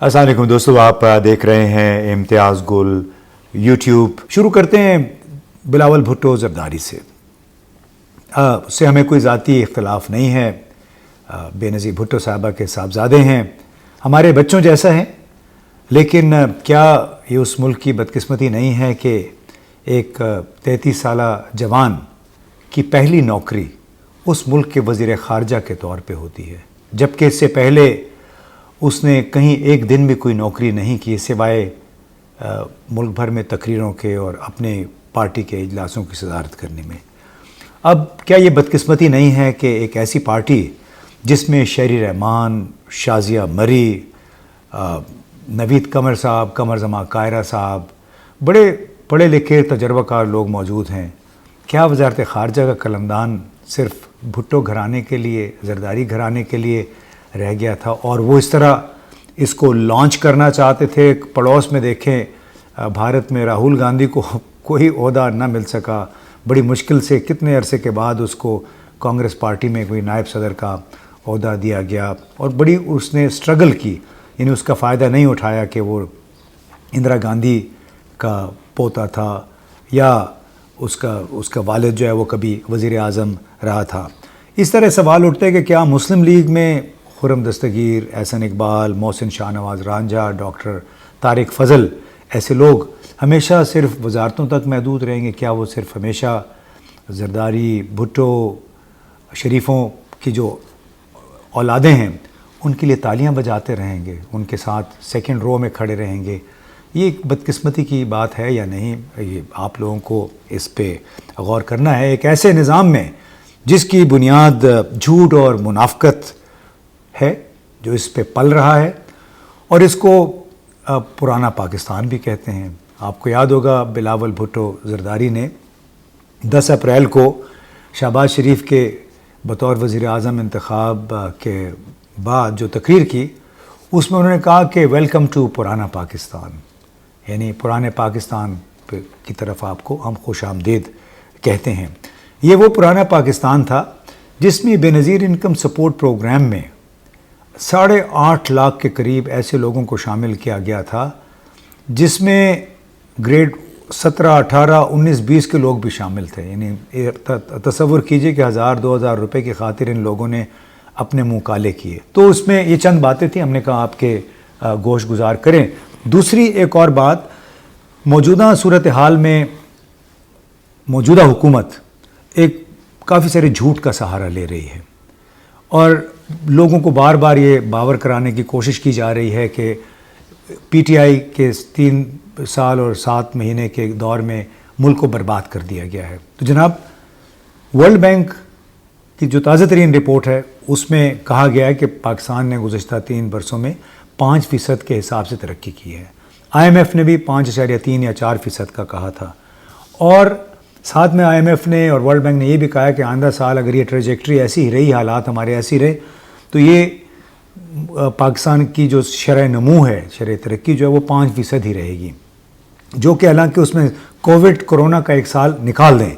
अस्सलाम वालेकुम दोस्तों, आप देख रहे हैं इम्तियाज़ गुल यूट्यूब। शुरू करते हैं बिलावल भुट्टो ज़रदारी से। उससे हमें कोई ज़ाती इख्तलाफ नहीं है। बेनज़ीर भुट्टो साहबा के साहबजादे हैं, हमारे बच्चों जैसा हैं। लेकिन क्या ये उस मुल्क की बदकिस्मती नहीं है कि एक 33 साला जवान की पहली नौकरी उस मुल्क के वज़ीर ख़ारजा के तौर पे होती है, जबकि इससे पहले उसने कहीं एक दिन भी कोई नौकरी नहीं की सिवाय मुल्क भर में तकरीरों के और अपने पार्टी के इजलासों की सदारत करने में। अब क्या ये बदकिस्मती नहीं है कि एक ऐसी पार्टी जिसमें शहरी रहमान, शाजिया मरी, नवीद कमर साहब, कमर जमा कायरा साहब, बड़े पढ़े लिखे तजर्बाकार लोग मौजूद हैं, क्या वज़ारत ख़ारजा का कलमदान सिर्फ भुट्टो घराने के लिए, ज़रदारी घराने के लिए रह गया था और वो इस तरह इसको लॉन्च करना चाहते थे? पड़ोस में देखें, भारत में राहुल गांधी को कोई ओहदा न मिल सका, बड़ी मुश्किल से कितने अरसे के बाद उसको कांग्रेस पार्टी में कोई नायब सदर का ओहदा दिया गया और बड़ी उसने स्ट्रगल की, यानी उसका फ़ायदा नहीं उठाया कि वो इंदिरा गांधी का पोता था या उसका वालिद जो है वो कभी वज़ीर आज़म रहा था। इस तरह सवाल उठते हैं कि क्या मुस्लिम लीग में खुर्रम दस्तगीर, एहसन इकबाल, मोहसिन शाहनवाज रांझा, डॉक्टर तारिक फ़ज़ल, ऐसे लोग हमेशा सिर्फ वजारतों तक महदूद रहेंगे? क्या वो सिर्फ हमेशा ज़रदारी, भुट्टो, शरीफों की जो औलादें हैं उनके लिए तालियां बजाते रहेंगे, उनके साथ सेकंड रो में खड़े रहेंगे? ये एक बदकिस्मती की बात है या नहीं, ये आप लोगों को इस पे गौर करना है। एक ऐसे निज़ाम में जिसकी बुनियाद झूठ और मुनाफ़क़त है, जो इस पे पल रहा है, और इसको पुराना पाकिस्तान भी कहते हैं। आपको याद होगा बिलावल भुट्टो ज़रदारी ने 10 अप्रैल को शहबाज शरीफ के बतौर वज़ीर आज़म इंतखाब के बाद जो तकरीर की, उसमें उन्होंने कहा कि वेलकम टू पुराना पाकिस्तान, यानी पुराने पाकिस्तान की तरफ आपको हम खुश आमदीद कहते हैं। ये वो पुराना पाकिस्तान था जिसमें बेनज़ीर इनकम सपोर्ट प्रोग्राम में 8.5 लाख के करीब ऐसे लोगों को शामिल किया गया था, जिसमें ग्रेड 17, 18, 19, 20 के लोग भी शामिल थे। यानी तसव्वुर कीजिए कि 1000-2000 रुपये की खातिर इन लोगों ने अपने मुँह काले किए। तो उसमें ये चंद बातें थी, हमने कहा आपके गोश गुजार करें। दूसरी एक और बात, मौजूदा सूरत हाल में मौजूदा हुकूमत एक काफ़ी सारे झूठ का सहारा ले रही है और लोगों को बार बार ये बावर कराने की कोशिश की जा रही है कि पीटीआई के 3 साल और 7 महीने के दौर में मुल्क को बर्बाद कर दिया गया है। तो जनाब, वर्ल्ड बैंक की जो ताज़ा तरीन रिपोर्ट है उसमें कहा गया है कि पाकिस्तान ने गुज़श्ता 3 बरसों में 5% के हिसाब से तरक्की की है। IMF ने भी 5.3 या 4% का कहा था, और साथ में IMF ने और वर्ल्ड बैंक ने ये भी कहा है कि आइंदा साल अगर ये ट्रेजेक्ट्री ऐसी ही रही, हालात हमारे ऐसी रहे, तो ये पाकिस्तान की जो शरह नमू है, शरह तरक्की जो है वो 5% ही रहेगी, जो कि हालांकि उसमें कोरोना का 1 साल निकाल दें,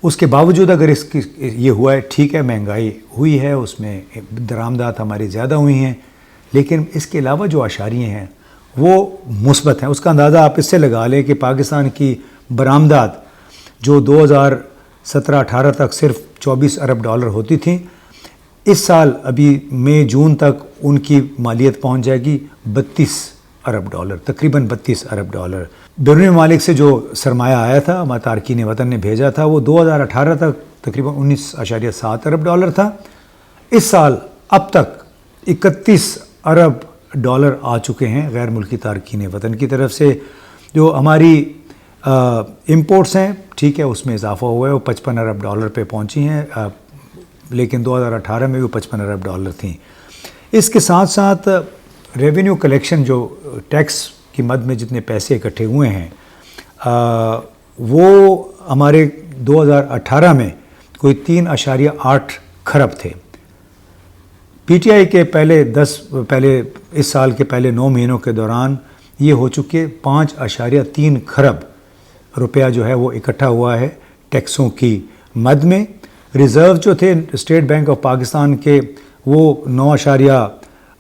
उसके बावजूद अगर इसकी ये हुआ है, ठीक है, महंगाई हुई है, उसमें दरामदात हमारी ज़्यादा हुई हैं, लेकिन इसके अलावा जो आशारियाँ हैं वो मुस्बत हैं। उसका अंदाज़ा आप इससे लगा लें कि पाकिस्तान की बरामदात जो 2017-18 तक सिर्फ 24 अरब डॉलर होती थी, इस साल अभी मई जून तक उनकी मालियत पहुंच जाएगी 32 अरब डॉलर, तकरीबन 32 अरब डॉलर। बैरूनी ममालिक से जो सरमाया आया था, हमारे तारकीन वतन ने भेजा था, वो 2018 तक तकरीबन 19.7 अरब डॉलर था। इस साल अब तक 31 अरब डॉलर आ चुके हैं गैर मुल्की तारकीन वतन की तरफ से। जो हमारी इम्पोर्ट्स हैं, ठीक है, उसमें इजाफा हुआ है, वो 55 अरब डॉलर पे पहुंची हैं, लेकिन 2018 में भी 55 अरब डॉलर थी। इसके साथ साथ रेवेन्यू कलेक्शन, जो टैक्स की मद में जितने पैसे इकट्ठे हुए हैं, वो हमारे 2018 में कोई 3.8 खरब थे। पीटीआई के पहले इस साल के पहले 9 महीनों के दौरान ये हो चुके 5.3 खरब रुपया जो है वो इकट्ठा हुआ है टैक्सों की मद में। रिज़र्व जो थे स्टेट बैंक ऑफ पाकिस्तान के, वो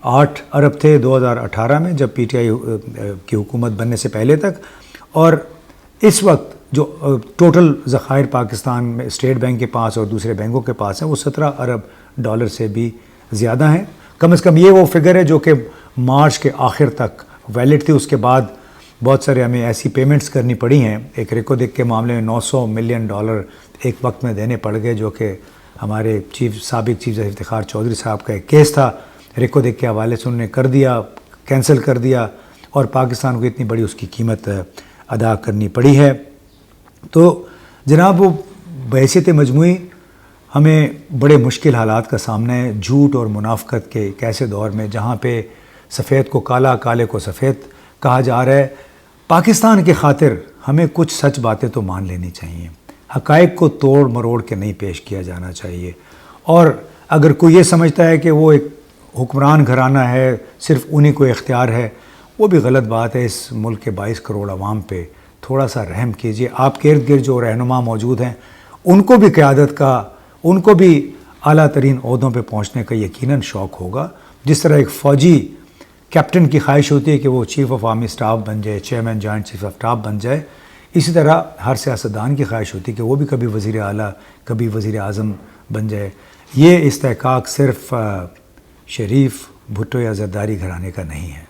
8 ارب تھے 2018 میں جب پی ٹی آئی کی حکومت بننے سے پہلے تک، اور اس وقت جو ٹوٹل ذخائر پاکستان میں اسٹیٹ بینک کے پاس اور دوسرے بینکوں کے پاس ہیں وہ 17 ارب ڈالر سے بھی زیادہ ہیں۔ کم از کم یہ وہ فگر ہے جو کہ مارچ کے آخر تک ویلڈ تھی۔ اس کے بعد بہت سارے ہمیں ایسی پیمنٹس کرنی پڑی ہیں۔ ایک ریکودک کے معاملے میں $900 ملین ایک وقت میں دینے پڑ گئے، جو کہ ہمارے سابق چیف جسٹس افتخار چودھری صاحب کا ایک کیس تھا، ریکودک کے حوالے سے انہوں نے کر دیا، کینسل کر دیا، اور پاکستان کو اتنی بڑی اس کی قیمت ادا کرنی پڑی ہے۔ تو جناب، وہ بحیثیت مجموعی ہمیں بڑے مشکل حالات کا سامنا ہے، جھوٹ اور منافقت کے ایک ایسے دور میں جہاں پہ سفید کو کالا، کالے کو سفید کہا جا رہا ہے۔ پاکستان کی خاطر ہمیں کچھ سچ باتیں تو مان لینی چاہیے، حقائق کو توڑ مروڑ کے نہیں پیش کیا جانا چاہیے، اور اگر کوئی یہ سمجھتا ہے کہ وہ ایک حکمران گھرانہ ہے، صرف انہی کو اختیار ہے، وہ بھی غلط بات ہے۔ اس ملک کے 22 کروڑ عوام پہ تھوڑا سا رحم کیجیے۔ آپ کے ارد گرد جو رہنما موجود ہیں ان کو بھی قیادت کا، ان کو بھی اعلیٰ ترین عہدوں پہ پہنچنے کا یقیناً شوق ہوگا۔ جس طرح ایک فوجی کیپٹن کی خواہش ہوتی ہے کہ وہ چیف آف آرمی اسٹاف بن جائے، chairman joint chief of staff بن جائے، اسی طرح ہر سیاستدان کی خواہش ہوتی ہے کہ وہ بھی کبھی وزیر اعلیٰ، کبھی وزیر اعظم بن جائے۔ یہ استحقاق صرف شریف، بھٹو یا زرداری گھرانے کا نہیں ہے۔